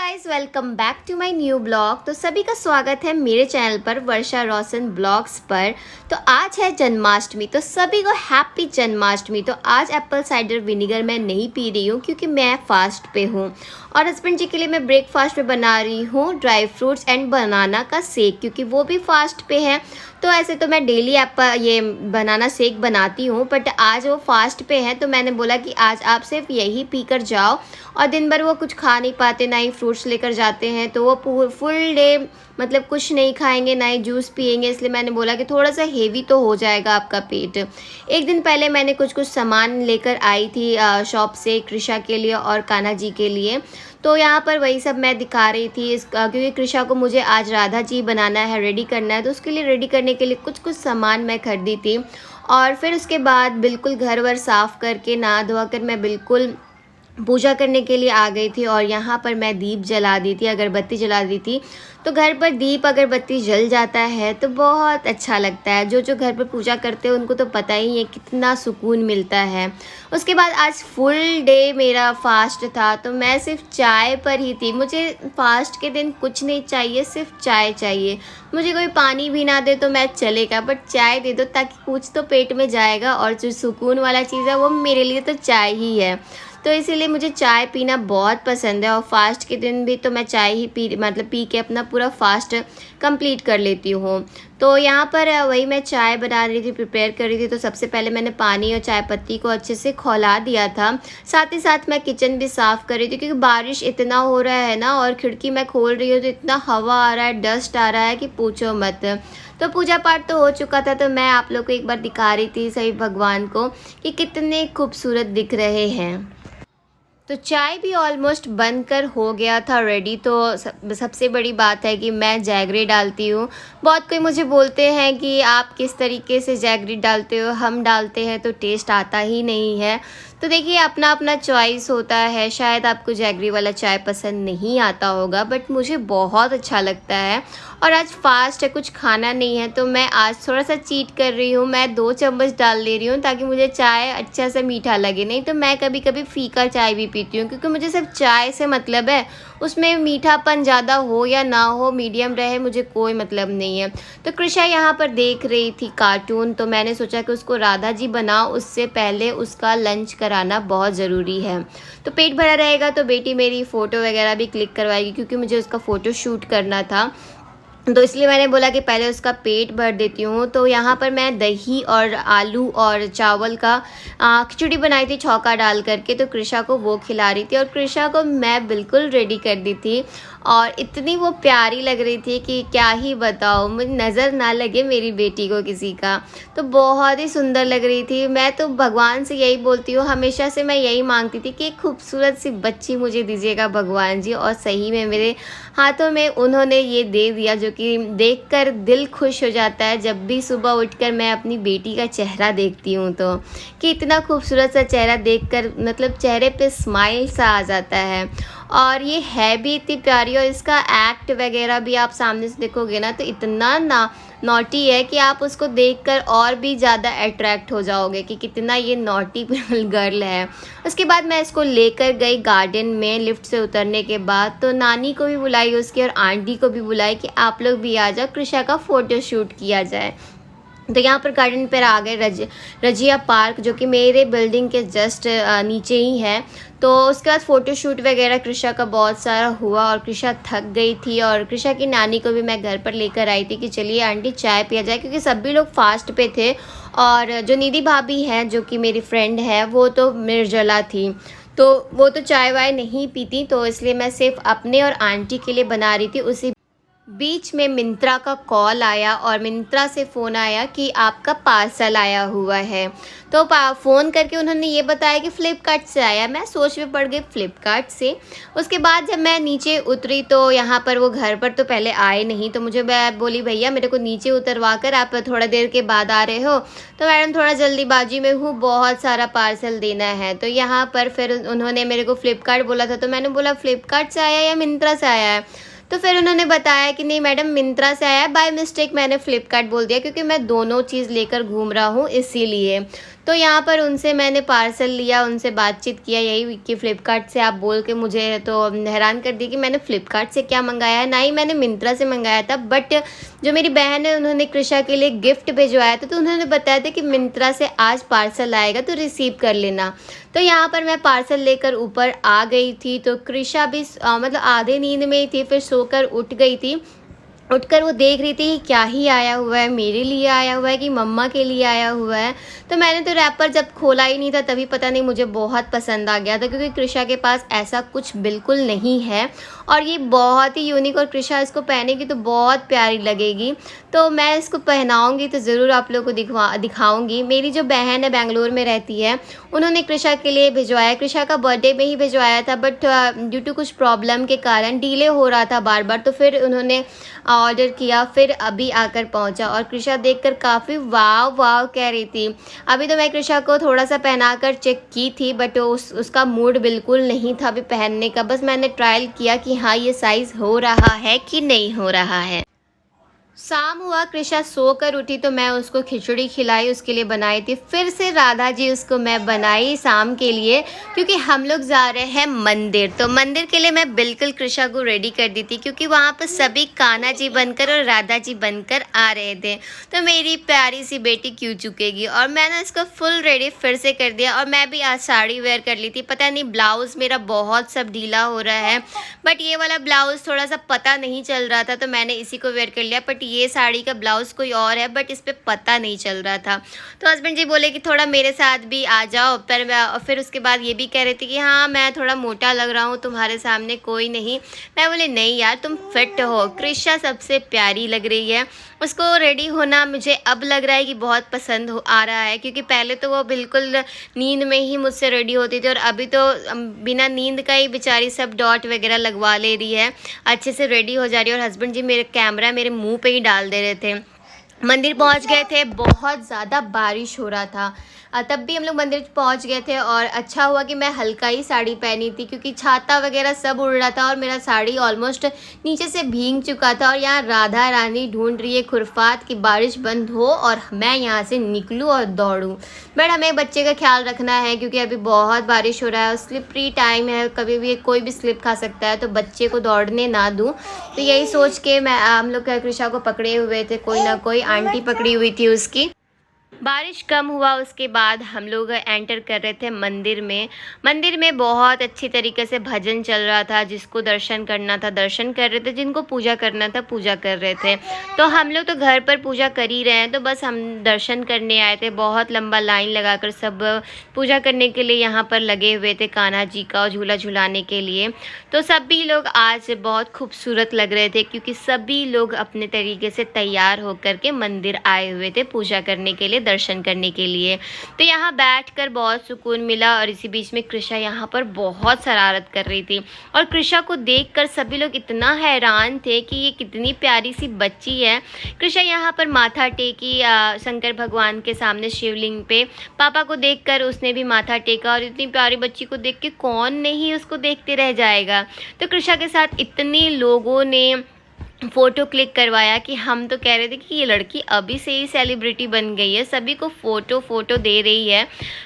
Guys, welcome back to my new blog. तो सभी का स्वागत है मेरे चैनल पर, वर्षा रोशन ब्लॉग्स पर। तो आज है जन्माष्टमी, तो सभी को हैप्पी जन्माष्टमी। तो आज एप्पल साइडर विनीगर मैं नहीं पी रही हूँ क्योंकि मैं फास्ट पे हूँ, और हस्बैंड जी के लिए मैं ब्रेकफास्ट पे बना रही हूँ ड्राई फ्रूट्स एंड बनाना का शेक, क्योंकि वो भी फास्ट पे हैं। तो ऐसे तो मैं डेली ये बनाना शेक बनाती हूँ, बट आज वो फास्ट पे हैं तो मैंने बोला कि आज आप सिर्फ यही पी कर जाओ। और दिन भर वो कुछ खा नहीं पाते, ना ही फ्रूट्स लेकर जाते हैं, तो वो फुल डे मतलब कुछ नहीं खाएंगे, ना ही जूस पिएंगे। इसलिए मैंने बोला कि थोड़ा सा हेवी तो हो जाएगा आपका पेट। एक दिन पहले मैंने कुछ सामान लेकर आई थी शॉप से, कृषा के लिए और कान्हा जी के लिए। तो यहाँ पर वही सब मैं दिखा रही थी क्योंकि कृषा को मुझे आज राधा जी बनाना है, रेडी करना है, तो उसके लिए रेडी करने के लिए कुछ सामान मैं खरीदी थी। और फिर उसके बाद बिल्कुल घर वर साफ़ करके नहा धोआ कर मैं बिल्कुल पूजा करने के लिए आ गई थी। और यहाँ पर मैं दीप जला दी थी, अगरबत्ती जला दी थी। तो घर पर दीप अगरबत्ती जल जाता है तो बहुत अच्छा लगता है। जो घर पर पूजा करते हैं उनको तो पता ही है कितना सुकून मिलता है। उसके बाद आज फुल डे मेरा फास्ट था, तो मैं सिर्फ चाय पर ही थी। मुझे फास्ट के दिन कुछ नहीं चाहिए, सिर्फ चाय चाहिए। मुझे कोई पानी भी ना दे तो मैं चलेगा, बट चाय दे दो ताकि कुछ तो पेट में जाएगा, और जो सुकून वाला चीज़ है वो मेरे लिए तो चाय ही है। तो इसीलिए मुझे चाय पीना बहुत पसंद है, और फास्ट के दिन भी तो मैं चाय ही पी के अपना पूरा फास्ट कंप्लीट कर लेती हूँ। तो यहाँ पर वही मैं चाय बना रही थी, प्रिपेयर कर रही थी। तो सबसे पहले मैंने पानी और चाय पत्ती को अच्छे से खौला दिया था। साथ ही साथ मैं किचन भी साफ़ कर रही थी क्योंकि बारिश इतना हो रहा है ना, और खिड़की मैं खोल रही हूँ तो इतना हवा आ रहा है, डस्ट आ रहा है कि पूछो मत। तो पूजा पाठ तो हो चुका था, तो मैं आप लोग को एक बार दिखा रही थी सभी भगवान को कि कितने खूबसूरत दिख रहे हैं। तो चाय भी ऑलमोस्ट बनकर हो गया था रेडी। तो सबसे बड़ी बात है कि मैं जैगरी डालती हूँ। बहुत कोई मुझे बोलते हैं कि आप किस तरीके से जैगरी डालते हो, हम डालते हैं तो टेस्ट आता ही नहीं है। तो देखिए, अपना अपना चॉइस होता है। शायद आपको जैगरी वाला चाय पसंद नहीं आता होगा, बट मुझे बहुत अच्छा लगता है। और आज फास्ट है, कुछ खाना नहीं है, तो मैं आज थोड़ा सा चीट कर रही हूँ। मैं 2 चम्मच डाल ले रही हूँ ताकि मुझे चाय अच्छा सा मीठा लगे। नहीं तो मैं कभी कभी फीका चाय भी पीती हूँ, क्योंकि मुझे सिर्फ चाय से मतलब है। उसमें मीठापन ज़्यादा हो या ना हो, मीडियम रहे, मुझे कोई मतलब नहीं है। तो कृषा यहाँ पर देख रही थी कार्टून, तो मैंने सोचा कि उसको राधा जी बनाओ, उससे पहले उसका लंच कराना बहुत ज़रूरी है। तो पेट भरा रहेगा तो बेटी मेरी फ़ोटो वगैरह भी क्लिक करवाएगी, क्योंकि मुझे उसका फ़ोटो शूट करना था। तो इसलिए मैंने बोला कि पहले उसका पेट भर देती हूँ। तो यहाँ पर मैं दही और आलू और चावल का खिचड़ी बनाई थी छौंका डाल करके, तो कृषा को वो खिला रही थी। और कृषा को मैं बिल्कुल रेडी कर दी थी, और इतनी वो प्यारी लग रही थी कि क्या ही बताओ, मुझे नज़र ना लगे मेरी बेटी को किसी का। तो बहुत ही सुंदर लग रही थी। मैं तो भगवान से यही बोलती हूँ, हमेशा से मैं यही मांगती थी कि एक खूबसूरत सी बच्ची मुझे दीजिएगा भगवान जी, और सही में मेरे हाथों में उन्होंने ये दे दिया, जो कि देखकर दिल खुश हो जाता है। जब भी सुबह उठकर मैं अपनी बेटी का चेहरा देखती हूँ तो कि इतना खूबसूरत सा चेहरा देखकर मतलब चेहरे पे स्माइल सा आ जाता है। और ये है भी इतनी प्यारी, और इसका एक्ट वगैरह भी आप सामने से देखोगे ना तो इतना नॉटी है कि आप उसको देखकर और भी ज़्यादा अट्रैक्ट हो जाओगे कि कितना ये नॉटी गर्ल है। उसके बाद मैं इसको लेकर गई गार्डन में। लिफ्ट से उतरने के बाद तो नानी को भी बुलाई उसकी, और आंटी को भी बुलाई कि आप लोग भी आ जाओ, कृषा का फ़ोटो शूट किया जाए। तो यहाँ पर गार्डन पर आ गए रजिया पार्क, जो कि मेरे बिल्डिंग के जस्ट नीचे ही है। तो उसके बाद फ़ोटो शूट वगैरह कृषा का बहुत सारा हुआ, और कृषा थक गई थी। और कृषा की नानी को भी मैं घर पर लेकर आई थी कि चलिए आंटी चाय पिया जाए, क्योंकि सभी लोग फास्ट पे थे। और जो निधि भाभी हैं, जो कि मेरी फ्रेंड है, वो तो निर्जला थी, तो वो तो चाय वाय नहीं पीती। तो इसलिए मैं सिर्फ अपने और आंटी के लिए बना रही थी। उसी बीच में मिंत्रा का कॉल आया, और मिंत्रा से फ़ोन आया कि आपका पार्सल आया हुआ है। तो फ़ोन करके उन्होंने ये बताया कि फ़्लिपकार्ट से आया। मैं सोच में पड़ गई फ़्लिपकार्ट से। उसके बाद जब मैं नीचे उतरी तो यहाँ पर वो घर पर तो पहले आए नहीं, तो मैं बोली भैया मेरे को नीचे उतरवा कर आप थोड़ा देर के बाद आ रहे हो। तो मैडम थोड़ा जल्दीबाजी में हूँ, बहुत सारा पार्सल देना है। तो यहाँ पर फिर उन्होंने मेरे को फ़्लिपकार्ट बोला था, तो मैंने बोला फ़्लिपकार्ट से आया या मिंत्रा से आया है। तो फिर उन्होंने बताया कि नहीं मैडम मिंत्रा से आया है। बाय मिस्टेक मैंने फ़्लिपकार्ट बोल दिया, क्योंकि मैं दोनों चीज़ लेकर घूम रहा हूँ इसीलिए। तो यहाँ पर उनसे मैंने पार्सल लिया, उनसे बातचीत किया यही कि फ़्लिपकार्ट से आप बोल के मुझे तो हैरान कर दिया कि मैंने फ़्लिपकार्ट से क्या मंगाया है, ना ही मैंने मिंत्रा से मंगाया था। बट जो मेरी बहन है उन्होंने कृषा के लिए गिफ्ट भिजवाया था, तो उन्होंने बताया था कि मिंत्रा से आज पार्सल आएगा तो रिसीव कर लेना। तो यहाँ पर मैं पार्सल लेकर ऊपर आ गई थी, तो कृषा भी मतलब आधे नींद में ही थी, फिर सोकर उठ गई थी। उठकर वो देख रही थी कि क्या ही आया हुआ है, मेरे लिए आया हुआ है कि मम्मा के लिए आया हुआ है। तो मैंने तो रैपर जब खोला ही नहीं था तभी पता नहीं मुझे बहुत पसंद आ गया था, क्योंकि कृषा के पास ऐसा कुछ बिल्कुल नहीं है और ये बहुत ही यूनिक, और कृषा इसको पहनेगी तो बहुत प्यारी लगेगी। तो मैं इसको पहनाऊँगी तो ज़रूर आप लोगों को दिखाऊँगी। मेरी जो बहन है बेंगलोर में रहती है, उन्होंने कृषा के लिए भिजवाया, कृषा का बर्थडे में ही भिजवाया था, बट ड्यू टू कुछ प्रॉब्लम के कारण डिले हो रहा था बार बार, तो फिर उन्होंने ऑर्डर किया, फिर अभी आकर पहुंचा। और कृषा देखकर काफ़ी वाव वाव कह रही थी। अभी तो मैं कृषा को थोड़ा सा पहनाकर चेक की थी, बट उसका मूड बिल्कुल नहीं था अभी पहनने का। बस मैंने ट्रायल किया कि हाँ ये साइज़ हो रहा है कि नहीं हो रहा है। शाम हुआ, कृषा सोकर उठी तो मैं उसको खिचड़ी खिलाई, उसके लिए बनाई थी। फिर से राधा जी उसको मैं बनाई शाम के लिए, क्योंकि हम लोग जा रहे हैं मंदिर। तो मंदिर के लिए मैं बिल्कुल कृषा को रेडी कर दी थी, क्योंकि वहाँ पर सभी कान्हा जी बनकर और राधा जी बनकर आ रहे थे। तो मेरी प्यारी सी बेटी क्यों चुकेगी, और मैंने इसको फुल रेडी फिर से कर दिया। और मैं भी आज साड़ी वेयर कर ली थी। पता नहीं ब्लाउज़ मेरा बहुत सब ढीला हो रहा है, बट ये वाला ब्लाउज़ थोड़ा सा पता नहीं चल रहा था, तो मैंने इसी को वेयर कर लिया। बट ये साड़ी का ब्लाउज़ कोई और है, बट इस पे पता नहीं चल रहा था। तो हस्बैंड जी बोले कि थोड़ा मेरे साथ भी आ जाओ। पर फिर उसके बाद ये भी कह रहे थे कि हाँ मैं थोड़ा मोटा लग रहा हूँ तुम्हारे सामने, कोई नहीं। मैं बोले नहीं यार तुम फिट हो। कृषा सबसे प्यारी लग रही है, उसको रेडी होना मुझे अब लग रहा है कि बहुत पसंद आ रहा है, क्योंकि पहले तो वो बिल्कुल नींद में ही मुझसे रेडी होती थी, और अभी तो बिना नींद का ही बेचारी सब डॉट वगैरह लगवा ले रही है, अच्छे से रेडी हो जा रही है। और हस्बैंड जी मेरे कैमरा मेरे मुंह पे ही डाल दे रहे थे। मंदिर पहुंच गए थे, बहुत ज़्यादा बारिश हो रहा था, तब भी हम लोग मंदिर पहुंच गए थे। और अच्छा हुआ कि मैं हल्का ही साड़ी पहनी थी, क्योंकि छाता वगैरह सब उड़ रहा था और मेरा साड़ी ऑलमोस्ट नीचे से भीग चुका था। और यहाँ राधा रानी ढूंढ रही है खुरफात की बारिश बंद हो और मैं यहाँ से निकलूँ और दौड़ूँ। बट हमें बच्चे का ख्याल रखना है, क्योंकि अभी बहुत बारिश हो रहा है और स्लिपरी टाइम है, कभी भी कोई भी स्लिप खा सकता है, तो बच्चे को दौड़ने ना दूँ। तो यही सोच के हम लोग कृषा को पकड़े हुए थे, कोई ना कोई आंटी पकड़ी हुई थी उसकी। बारिश कम हुआ उसके बाद हम लोग एंटर कर रहे थे मंदिर में। मंदिर में बहुत अच्छी तरीके से भजन चल रहा था, जिसको दर्शन करना था दर्शन कर रहे थे, जिनको पूजा करना था पूजा कर रहे थे। तो हम लोग तो घर पर पूजा कर ही रहे हैं, तो बस हम दर्शन करने आए थे। बहुत लंबा लाइन लगाकर सब पूजा करने के लिए यहाँ पर लगे हुए थे, कान्हा जी का झूला झुलाने के लिए। तो सभी लोग आज बहुत खूबसूरत लग रहे थे, क्योंकि सभी लोग अपने तरीके से तैयार होकर के मंदिर आए हुए थे पूजा करने के लिए, दर्शन करने के लिए। तो यहाँ बैठकर बहुत सुकून मिला। और इसी बीच में कृषा यहाँ पर बहुत शरारत कर रही थी, और कृषा को देखकर सभी लोग इतना हैरान थे कि ये कितनी प्यारी सी बच्ची है। कृषा यहाँ पर माथा टेकी शंकर भगवान के सामने शिवलिंग पे। पापा को देखकर उसने भी माथा टेका, और इतनी प्यारी बच्ची को देख के कौन नहीं उसको देखते रह जाएगा। तो कृषा के साथ इतने लोगों ने फ़ोटो क्लिक करवाया कि हम तो कह रहे थे कि ये लड़की अभी से ही सेलिब्रिटी बन गई है, सभी को फ़ोटो दे रही है।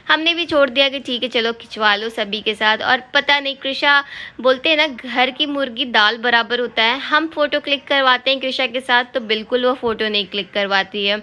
हमने भी छोड़ दिया कि ठीक है चलो खिंचवा लो सभी के साथ। और पता नहीं, कृषा बोलते हैं ना घर की मुर्गी दाल बराबर होता है, हम फ़ोटो क्लिक करवाते हैं कृषा के साथ तो बिल्कुल वो फ़ोटो नहीं क्लिक करवाती है।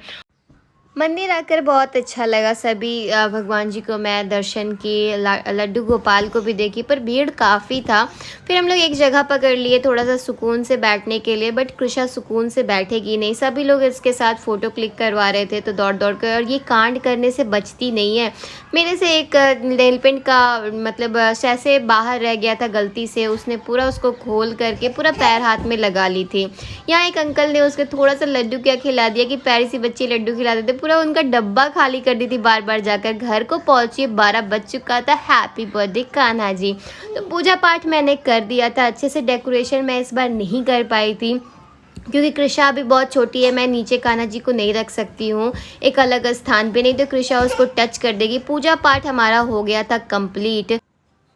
मंदिर आकर बहुत अच्छा लगा। सभी भगवान जी को मैं दर्शन किए, लड्डू गोपाल को भी देखी, पर भीड़ काफ़ी था। फिर हम लोग एक जगह पकड़ लिए थोड़ा सा सुकून से बैठने के लिए, बट कृषा सुकून से बैठेगी नहीं। सभी लोग इसके साथ फ़ोटो क्लिक करवा रहे थे, तो दौड़ दौड़ कर, और ये कांड करने से बचती नहीं है। मेरे से एक नेल पेंट का मतलब सैसे बाहर रह गया था गलती से, उसने पूरा उसको खोल करके पूरा पैर हाथ में लगा ली थी। यहाँ एक अंकल ने उसके थोड़ा सा लड्डू क्या खिला दिया कि प्यारी सी बच्ची लड्डू खिलाते थे, पूरा उनका डब्बा खाली कर दी थी बार बार जाकर। घर को पहुंची 12 बज चुका था। Happy birthday Kanha ji. तो पूजा पाठ मैंने कर दिया था अच्छे से। डेकोरेशन मैं इस बार नहीं कर पाई थी, क्योंकि कृषा अभी बहुत छोटी है, मैं नीचे कान्हा जी को नहीं रख सकती हूँ एक अलग स्थान पे, नहीं तो कृषा उसको टच कर देगी। पूजा पाठ हमारा हो गया था कंप्लीट।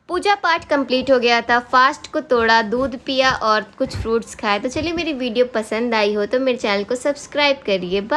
पूजा पाठ कंप्लीट हो गया था, फास्ट को तोड़ा, दूध पिया और कुछ फ्रूट्स खाए। तो चलिए, मेरी वीडियो पसंद आई हो तो मेरे चैनल को सब्सक्राइब करिए। बाय।